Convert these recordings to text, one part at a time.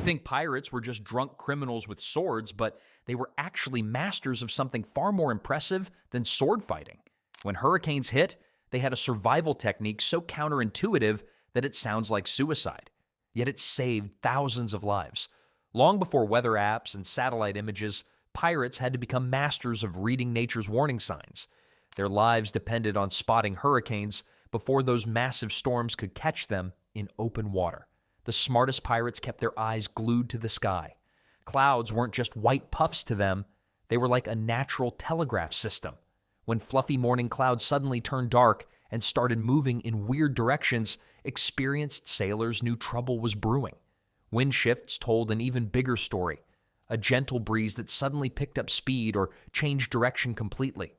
think pirates were just drunk criminals with swords, but they were actually masters of something far more impressive than sword fighting. When hurricanes hit, they had a survival technique so counterintuitive that it sounds like suicide. Yet it saved thousands of lives. Long before weather apps and satellite images, pirates had to become masters of reading nature's warning signs. Their lives depended on spotting hurricanes before those massive storms could catch them in open water. The smartest pirates kept their eyes glued to the sky. Clouds weren't just white puffs to them, they were like a natural telegraph system. When fluffy morning clouds suddenly turned dark and started moving in weird directions, experienced sailors knew trouble was brewing. Wind shifts told an even bigger story, a gentle breeze that suddenly picked up speed or changed direction completely.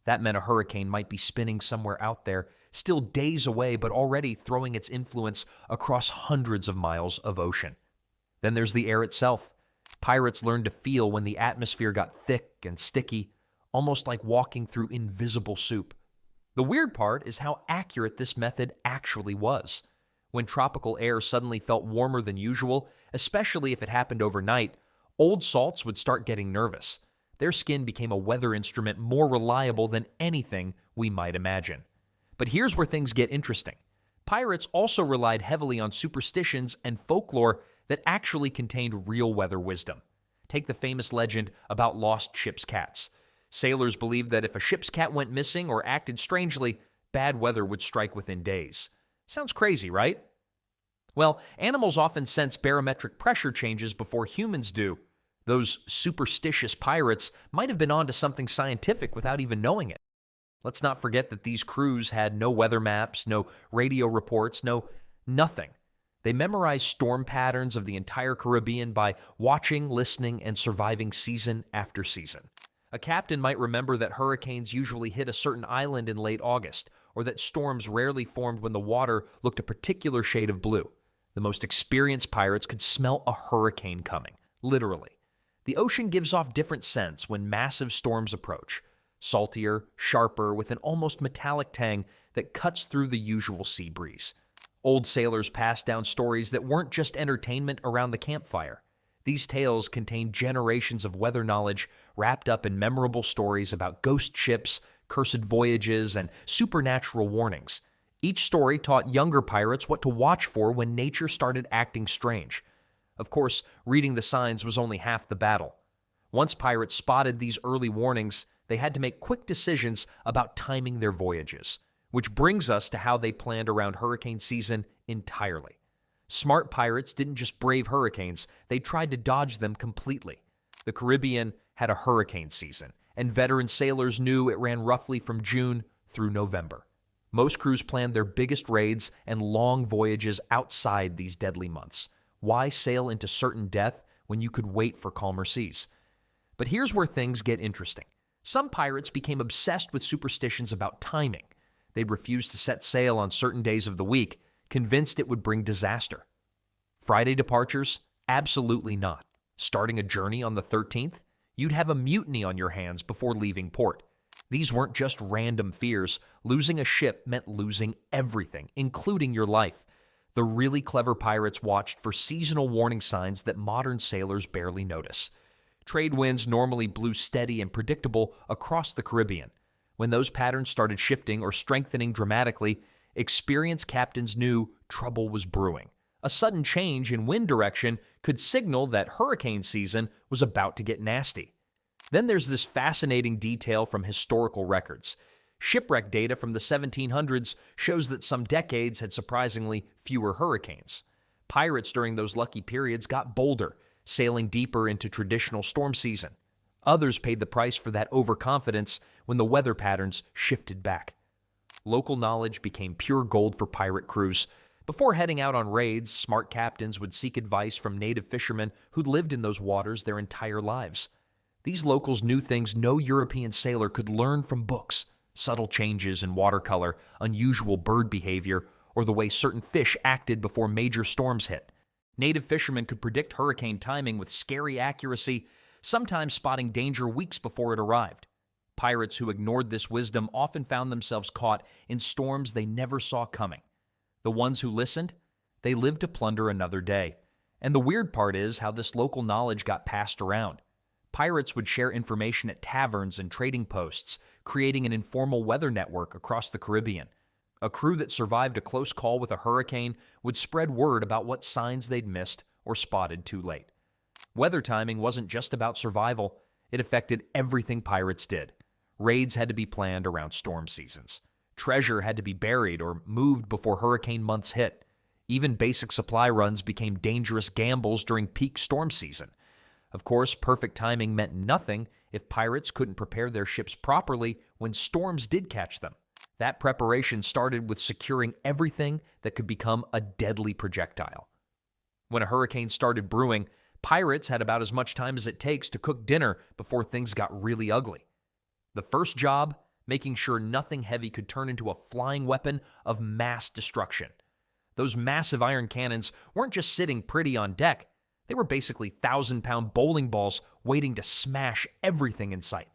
That meant a hurricane might be spinning somewhere out there, still days away, but already throwing its influence across hundreds of miles of ocean. Then there's the air itself. Pirates learned to feel when the atmosphere got thick and sticky, almost like walking through invisible soup. The weird part is how accurate this method actually was. When tropical air suddenly felt warmer than usual, especially if it happened overnight, old salts would start getting nervous. Their skin became a weather instrument more reliable than anything we might imagine. But here's where things get interesting. Pirates also relied heavily on superstitions and folklore that actually contained real weather wisdom. Take the famous legend about lost ship's cats. Sailors believed that if a ship's cat went missing or acted strangely, bad weather would strike within days. Sounds crazy, right? Well, animals often sense barometric pressure changes before humans do. Those superstitious pirates might have been onto something scientific without even knowing it. Let's not forget that these crews had no weather maps, no radio reports, nothing. They memorized storm patterns of the entire Caribbean by watching, listening, and surviving season after season. A captain might remember that hurricanes usually hit a certain island in late August, or that storms rarely formed when the water looked a particular shade of blue. The most experienced pirates could smell a hurricane coming, literally. The ocean gives off different scents when massive storms approach. Saltier, sharper, with an almost metallic tang that cuts through the usual sea breeze. Old sailors passed down stories that weren't just entertainment around the campfire. These tales contained generations of weather knowledge wrapped up in memorable stories about ghost ships, cursed voyages, and supernatural warnings. Each story taught younger pirates what to watch for when nature started acting strange. Of course, reading the signs was only half the battle. Once pirates spotted these early warnings, they had to make quick decisions about timing their voyages, which brings us to how they planned around hurricane season entirely. Smart pirates didn't just brave hurricanes, they tried to dodge them completely. The Caribbean had a hurricane season, and veteran sailors knew it ran roughly from June through November. Most crews planned their biggest raids and long voyages outside these deadly months. Why sail into certain death when you could wait for calmer seas? But here's where things get interesting. Some pirates became obsessed with superstitions about timing. They'd refuse to set sail on certain days of the week, convinced it would bring disaster. Friday departures? Absolutely not. Starting a journey on the 13th? You'd have a mutiny on your hands before leaving port. These weren't just random fears. Losing a ship meant losing everything, including your life. The really clever pirates watched for seasonal warning signs that modern sailors barely notice. Trade winds normally blew steady and predictable across the Caribbean. When those patterns started shifting or strengthening dramatically, experienced captains knew trouble was brewing. A sudden change in wind direction could signal that hurricane season was about to get nasty. Then there's this fascinating detail from historical records. Shipwreck data from the 1700s shows that some decades had surprisingly fewer hurricanes. Pirates during those lucky periods got bolder, sailing deeper into traditional storm season. Others paid the price for that overconfidence when the weather patterns shifted back. Local knowledge became pure gold for pirate crews. Before heading out on raids, smart captains would seek advice from native fishermen who'd lived in those waters their entire lives. These locals knew things no European sailor could learn from books. Subtle changes in watercolor, unusual bird behavior, or the way certain fish acted before major storms hit. Native fishermen could predict hurricane timing with scary accuracy, sometimes spotting danger weeks before it arrived. Pirates who ignored this wisdom often found themselves caught in storms they never saw coming. The ones who listened, they lived to plunder another day. And the weird part is how this local knowledge got passed around. Pirates would share information at taverns and trading posts, creating an informal weather network across the Caribbean. A crew that survived a close call with a hurricane would spread word about what signs they'd missed or spotted too late. Weather timing wasn't just about survival, it affected everything pirates did. Raids had to be planned around storm seasons. Treasure had to be buried or moved before hurricane months hit. Even basic supply runs became dangerous gambles during peak storm season. Of course, perfect timing meant nothing if pirates couldn't prepare their ships properly when storms did catch them. That preparation started with securing everything that could become a deadly projectile. When a hurricane started brewing, pirates had about as much time as it takes to cook dinner before things got really ugly. The first job, making sure nothing heavy could turn into a flying weapon of mass destruction. Those massive iron cannons weren't just sitting pretty on deck. They were basically 1,000-pound bowling balls waiting to smash everything in sight.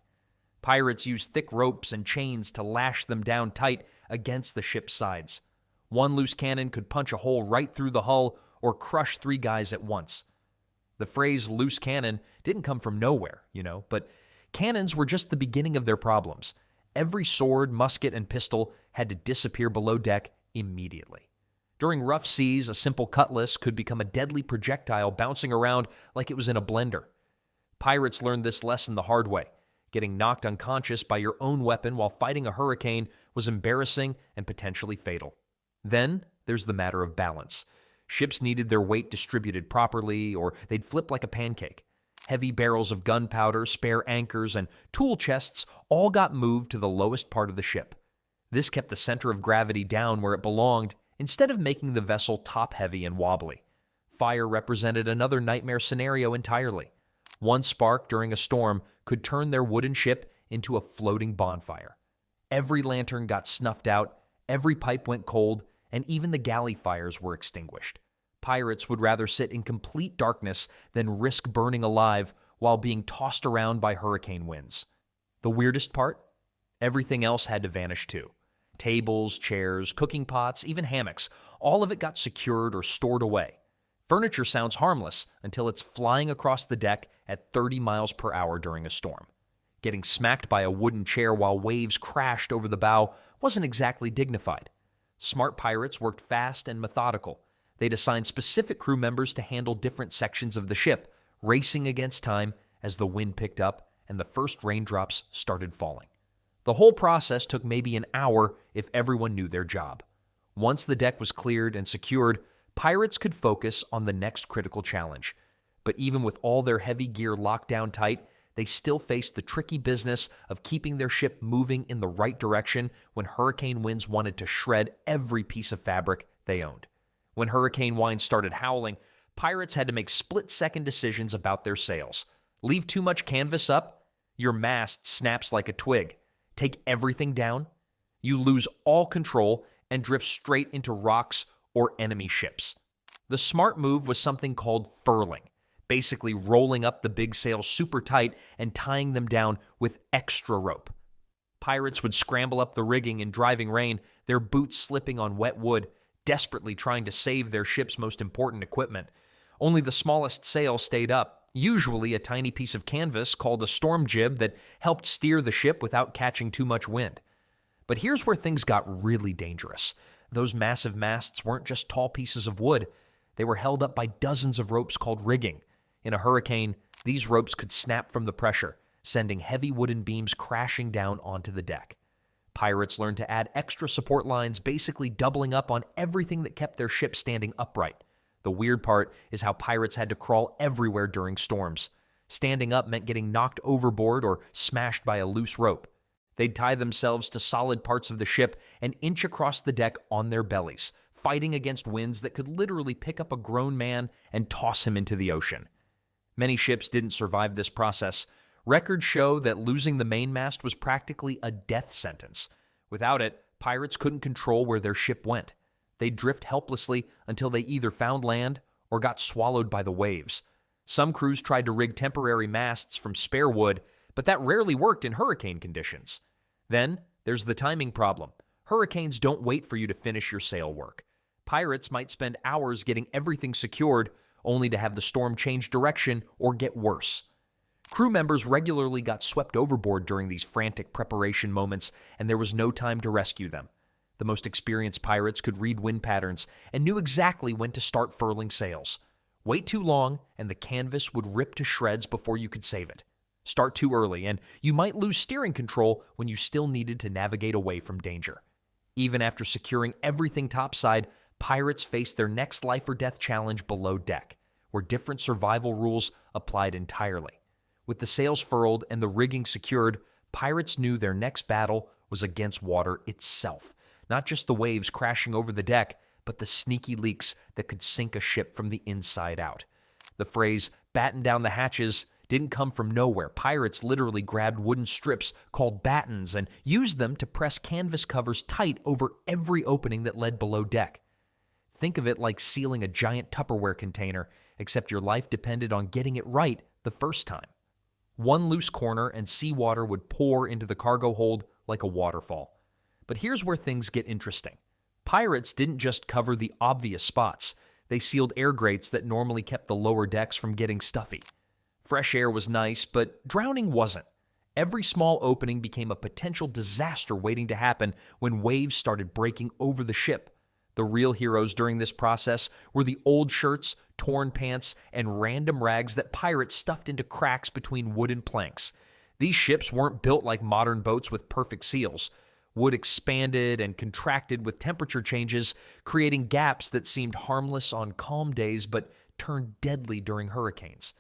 Pirates used thick ropes and chains to lash them down tight against the ship's sides. One loose cannon could punch a hole right through the hull or crush 3 guys at once. The phrase loose cannon didn't come from nowhere, but cannons were just the beginning of their problems. Every sword, musket, and pistol had to disappear below deck immediately. During rough seas, a simple cutlass could become a deadly projectile bouncing around like it was in a blender. Pirates learned this lesson the hard way. Getting knocked unconscious by your own weapon while fighting a hurricane was embarrassing and potentially fatal. Then there's the matter of balance. Ships needed their weight distributed properly, or they'd flip like a pancake. Heavy barrels of gunpowder, spare anchors, and tool chests all got moved to the lowest part of the ship. This kept the center of gravity down where it belonged, instead of making the vessel top-heavy and wobbly. Fire represented another nightmare scenario entirely. One spark during a storm could turn their wooden ship into a floating bonfire. Every lantern got snuffed out, every pipe went cold, and even the galley fires were extinguished. Pirates would rather sit in complete darkness than risk burning alive while being tossed around by hurricane winds. The weirdest part? Everything else had to vanish too. Tables, chairs, cooking pots, even hammocks, all of it got secured or stored away. Furniture sounds harmless until it's flying across the deck at 30 miles per hour during a storm. Getting smacked by a wooden chair while waves crashed over the bow wasn't exactly dignified. Smart pirates worked fast and methodical. They'd assign specific crew members to handle different sections of the ship, racing against time as the wind picked up and the first raindrops started falling. The whole process took maybe an hour if everyone knew their job. Once the deck was cleared and secured, pirates could focus on the next critical challenge. But even with all their heavy gear locked down tight, they still faced the tricky business of keeping their ship moving in the right direction when hurricane winds wanted to shred every piece of fabric they owned. When hurricane winds started howling, pirates had to make split-second decisions about their sails. Leave too much canvas up? Your mast snaps like a twig. Take everything down? You lose all control and drift straight into rocks or enemy ships. The smart move was something called furling, basically rolling up the big sails super tight and tying them down with extra rope. Pirates would scramble up the rigging in driving rain, their boots slipping on wet wood, desperately trying to save their ship's most important equipment. Only the smallest sail stayed up, usually a tiny piece of canvas called a storm jib that helped steer the ship without catching too much wind. But here's where things got really dangerous. Those massive masts weren't just tall pieces of wood. They were held up by dozens of ropes called rigging. In a hurricane, these ropes could snap from the pressure, sending heavy wooden beams crashing down onto the deck. Pirates learned to add extra support lines, basically doubling up on everything that kept their ship standing upright. The weird part is how pirates had to crawl everywhere during storms. Standing up meant getting knocked overboard or smashed by a loose rope. They'd tie themselves to solid parts of the ship and inch across the deck on their bellies, fighting against winds that could literally pick up a grown man and toss him into the ocean. Many ships didn't survive this process. Records show that losing the mainmast was practically a death sentence. Without it, pirates couldn't control where their ship went. They'd drift helplessly until they either found land or got swallowed by the waves. Some crews tried to rig temporary masts from spare wood, but that rarely worked in hurricane conditions. Then, there's the timing problem. Hurricanes don't wait for you to finish your sail work. Pirates might spend hours getting everything secured, only to have the storm change direction or get worse. Crew members regularly got swept overboard during these frantic preparation moments, and there was no time to rescue them. The most experienced pirates could read wind patterns and knew exactly when to start furling sails. Wait too long, and the canvas would rip to shreds before you could save it. Start too early, and you might lose steering control when you still needed to navigate away from danger. Even after securing everything topside, pirates faced their next life-or-death challenge below deck, where different survival rules applied entirely. With the sails furled and the rigging secured, pirates knew their next battle was against water itself. Not just the waves crashing over the deck, but the sneaky leaks that could sink a ship from the inside out. The phrase, "batten down the hatches," didn't come from nowhere. Pirates literally grabbed wooden strips called battens and used them to press canvas covers tight over every opening that led below deck. Think of it like sealing a giant Tupperware container, except your life depended on getting it right the first time. One loose corner and seawater would pour into the cargo hold like a waterfall. But here's where things get interesting. Pirates didn't just cover the obvious spots. They sealed air grates that normally kept the lower decks from getting stuffy. Fresh air was nice, but drowning wasn't. Every small opening became a potential disaster waiting to happen when waves started breaking over the ship. The real heroes during this process were the old shirts, torn pants, and random rags that pirates stuffed into cracks between wooden planks. These ships weren't built like modern boats with perfect seals. Wood expanded and contracted with temperature changes, creating gaps that seemed harmless on calm days but turned deadly during hurricanes.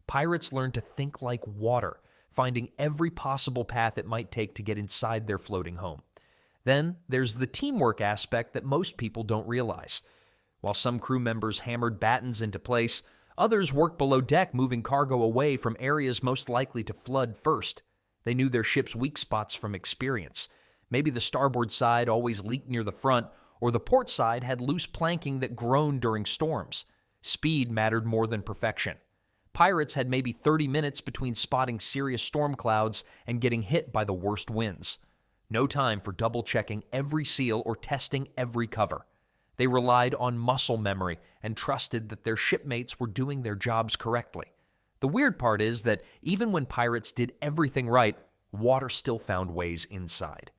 Pirates learned to think like water, finding every possible path it might take to get inside their floating home. Then there's the teamwork aspect that most people don't realize. While some crew members hammered battens into place, others worked below deck moving cargo away from areas most likely to flood first. They knew their ship's weak spots from experience. Maybe the starboard side always leaked near the front, or the port side had loose planking that groaned during storms. Speed mattered more than perfection. Pirates had maybe 30 minutes between spotting serious storm clouds and getting hit by the worst winds. No time for double-checking every seal or testing every cover. They relied on muscle memory and trusted that their shipmates were doing their jobs correctly. The weird part is that even when pirates did everything right, water still found ways inside.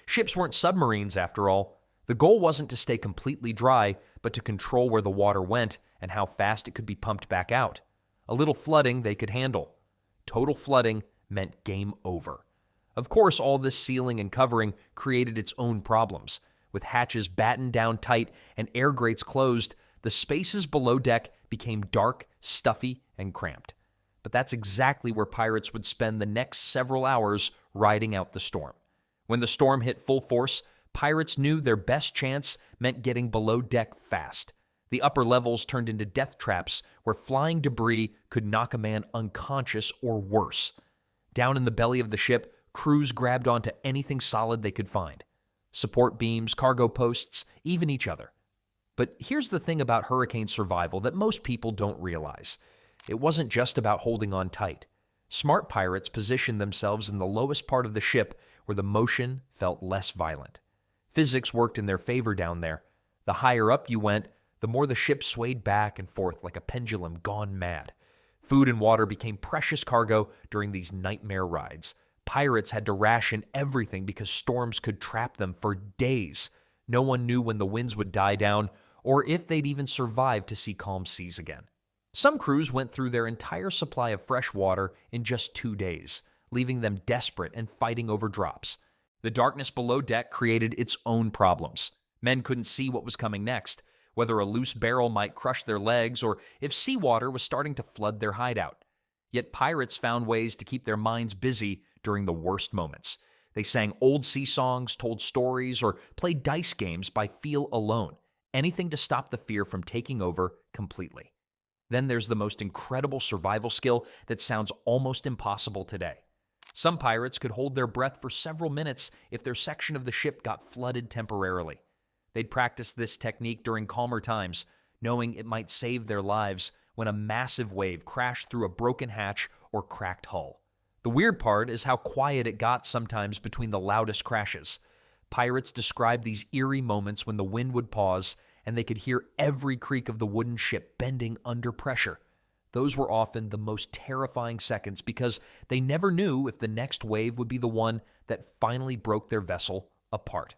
Ships weren't submarines, after all. The goal wasn't to stay completely dry, but to control where the water went and how fast it could be pumped back out. A little flooding they could handle. Total flooding meant game over. Of course, all this sealing and covering created its own problems. With hatches battened down tight and air grates closed, the spaces below deck became dark, stuffy, and cramped. But that's exactly where pirates would spend the next several hours riding out the storm. When the storm hit full force, pirates knew their best chance meant getting below deck fast. The upper levels turned into death traps where flying debris could knock a man unconscious or worse. Down in the belly of the ship, crews grabbed onto anything solid they could find. Support beams, cargo posts, even each other. But here's the thing about hurricane survival that most people don't realize. It wasn't just about holding on tight. Smart pirates positioned themselves in the lowest part of the ship where the motion felt less violent. Physics worked in their favor down there. The higher up you went, the more the ship swayed back and forth like a pendulum gone mad. Food and water became precious cargo during these nightmare rides. Pirates had to ration everything because storms could trap them for days. No one knew when the winds would die down or if they'd even survive to see calm seas again. Some crews went through their entire supply of fresh water in just 2 days, leaving them desperate and fighting over drops. The darkness below deck created its own problems. Men couldn't see what was coming next, whether a loose barrel might crush their legs or if seawater was starting to flood their hideout. Yet pirates found ways to keep their minds busy during the worst moments. They sang old sea songs, told stories, or played dice games by feel alone, anything to stop the fear from taking over completely. Then there's the most incredible survival skill that sounds almost impossible today. Some pirates could hold their breath for several minutes if their section of the ship got flooded temporarily. They'd practice this technique during calmer times, knowing it might save their lives when a massive wave crashed through a broken hatch or cracked hull. The weird part is how quiet it got sometimes between the loudest crashes. Pirates described these eerie moments when the wind would pause and they could hear every creak of the wooden ship bending under pressure. Those were often the most terrifying seconds because they never knew if the next wave would be the one that finally broke their vessel apart.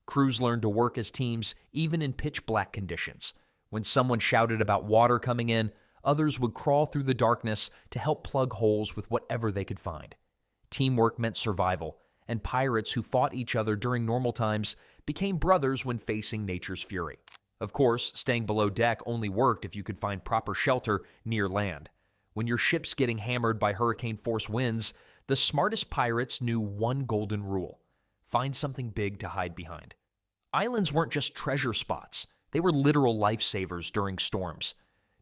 Crews learned to work as teams even in pitch-black conditions. When someone shouted about water coming in, others would crawl through the darkness to help plug holes with whatever they could find. Teamwork meant survival, and pirates who fought each other during normal times became brothers when facing nature's fury. Of course, staying below deck only worked if you could find proper shelter near land. When your ship's getting hammered by hurricane-force winds, the smartest pirates knew one golden rule: find something big to hide behind. Islands weren't just treasure spots. They were literal lifesavers during storms.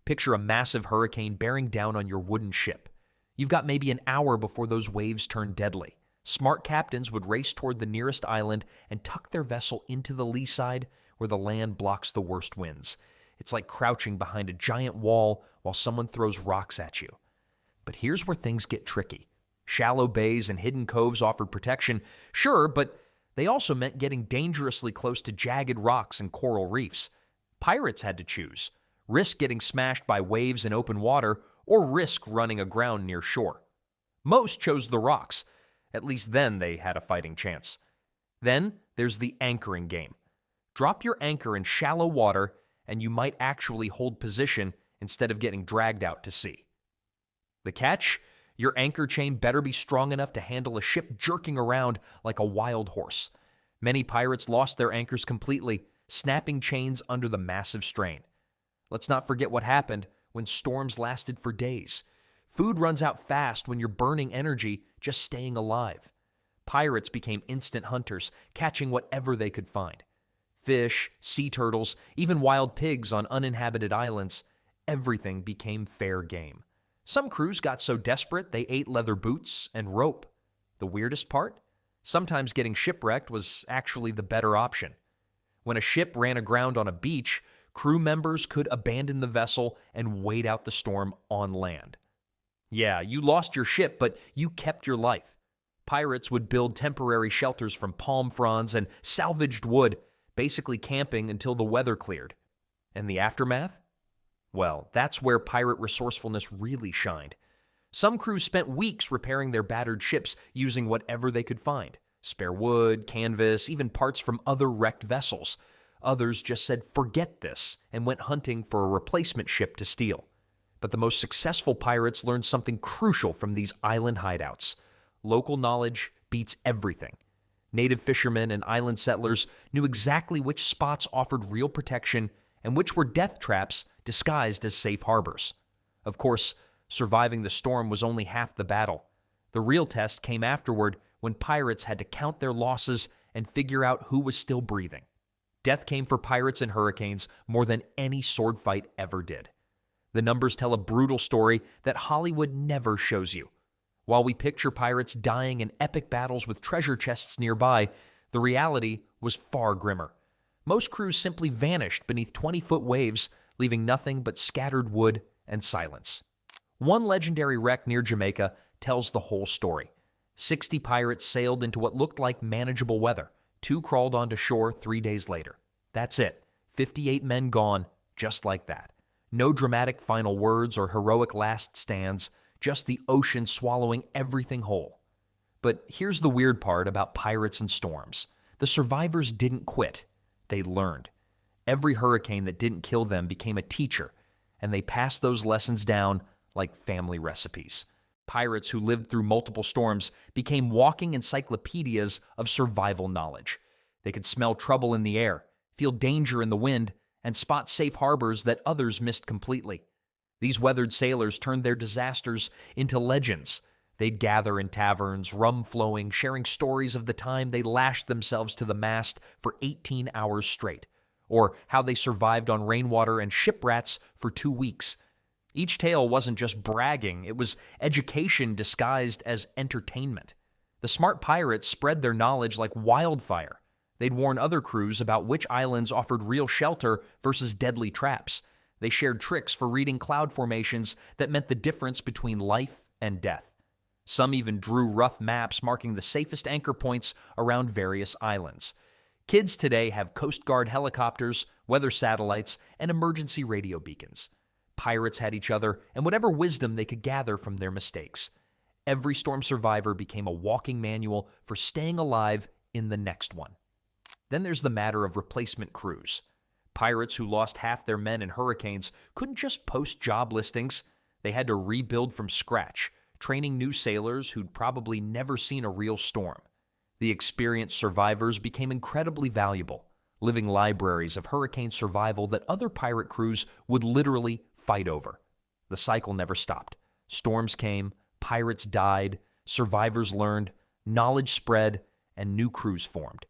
Picture a massive hurricane bearing down on your wooden ship. You've got maybe an hour before those waves turn deadly. Smart captains would race toward the nearest island and tuck their vessel into the lee side where the land blocks the worst winds. It's like crouching behind a giant wall while someone throws rocks at you. But here's where things get tricky. Shallow bays and hidden coves offered protection, sure, but they also meant getting dangerously close to jagged rocks and coral reefs. Pirates had to choose: risk getting smashed by waves in open water or risk running aground near shore. Most chose the rocks. At least then they had a fighting chance. Then there's the anchoring game. Drop your anchor in shallow water and you might actually hold position instead of getting dragged out to sea. The catch? Your anchor chain better be strong enough to handle a ship jerking around like a wild horse. Many pirates lost their anchors completely, snapping chains under the massive strain. Let's not forget what happened when storms lasted for days. Food runs out fast when you're burning energy just staying alive. Pirates became instant hunters, catching whatever they could find. Fish, sea turtles, even wild pigs on uninhabited islands. Everything became fair game. Some crews got so desperate they ate leather boots and rope. The weirdest part? Sometimes getting shipwrecked was actually the better option. When a ship ran aground on a beach, crew members could abandon the vessel and wait out the storm on land. Yeah, you lost your ship, but you kept your life. Pirates would build temporary shelters from palm fronds and salvaged wood, basically camping until the weather cleared. And the aftermath? Well, that's where pirate resourcefulness really shined. Some crews spent weeks repairing their battered ships using whatever they could find: spare wood, canvas, even parts from other wrecked vessels. Others just said, "Forget this," and went hunting for a replacement ship to steal. But the most successful pirates learned something crucial from these island hideouts. Local knowledge beats everything. Native fishermen and island settlers knew exactly which spots offered real protection and which were death traps disguised as safe harbors. Of course, surviving the storm was only half the battle. The real test came afterward when pirates had to count their losses and figure out who was still breathing. Death came for pirates in hurricanes more than any sword fight ever did. The numbers tell a brutal story that Hollywood never shows you. While we picture pirates dying in epic battles with treasure chests nearby, the reality was far grimmer. Most crews simply vanished beneath 20-foot waves, leaving nothing but scattered wood and silence. One legendary wreck near Jamaica tells the whole story. 60 pirates sailed into what looked like manageable weather. 2 crawled onto shore 3 days later. That's it. 58 men gone, just like that. No dramatic final words or heroic last stands, just the ocean swallowing everything whole. But here's the weird part about pirates and storms. The survivors didn't quit. They learned. Every hurricane that didn't kill them became a teacher, and they passed those lessons down like family recipes. Pirates who lived through multiple storms became walking encyclopedias of survival knowledge. They could smell trouble in the air, feel danger in the wind, and spot safe harbors that others missed completely. These weathered sailors turned their disasters into legends. They'd gather in taverns, rum flowing, sharing stories of the time they lashed themselves to the mast for 18 hours straight, or how they survived on rainwater and ship rats for 2 weeks. Each tale wasn't just bragging, it was education disguised as entertainment. The smart pirates spread their knowledge like wildfire. They'd warn other crews about which islands offered real shelter versus deadly traps. They shared tricks for reading cloud formations that meant the difference between life and death. Some even drew rough maps marking the safest anchor points around various islands. Kids today have Coast Guard helicopters weather satellites, and emergency radio beacons. Pirates had each other and whatever wisdom they could gather from their mistakes. Every storm survivor became a walking manual for staying alive in the next one. Then there's the matter of replacement crews. Pirates who lost half their men in hurricanes couldn't just post job listings. They had to rebuild from scratch, training new sailors who'd probably never seen a real storm. The experienced survivors became incredibly valuable, living libraries of hurricane survival that other pirate crews would literally fight over. The cycle never stopped. Storms came, pirates died, survivors learned, knowledge spread, and new crews formed.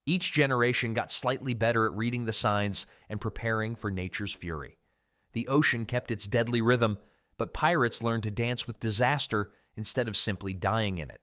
Each generation got slightly better at reading the signs and preparing for nature's fury. The ocean kept its deadly rhythm, but pirates learned to dance with disaster instead of simply dying in it.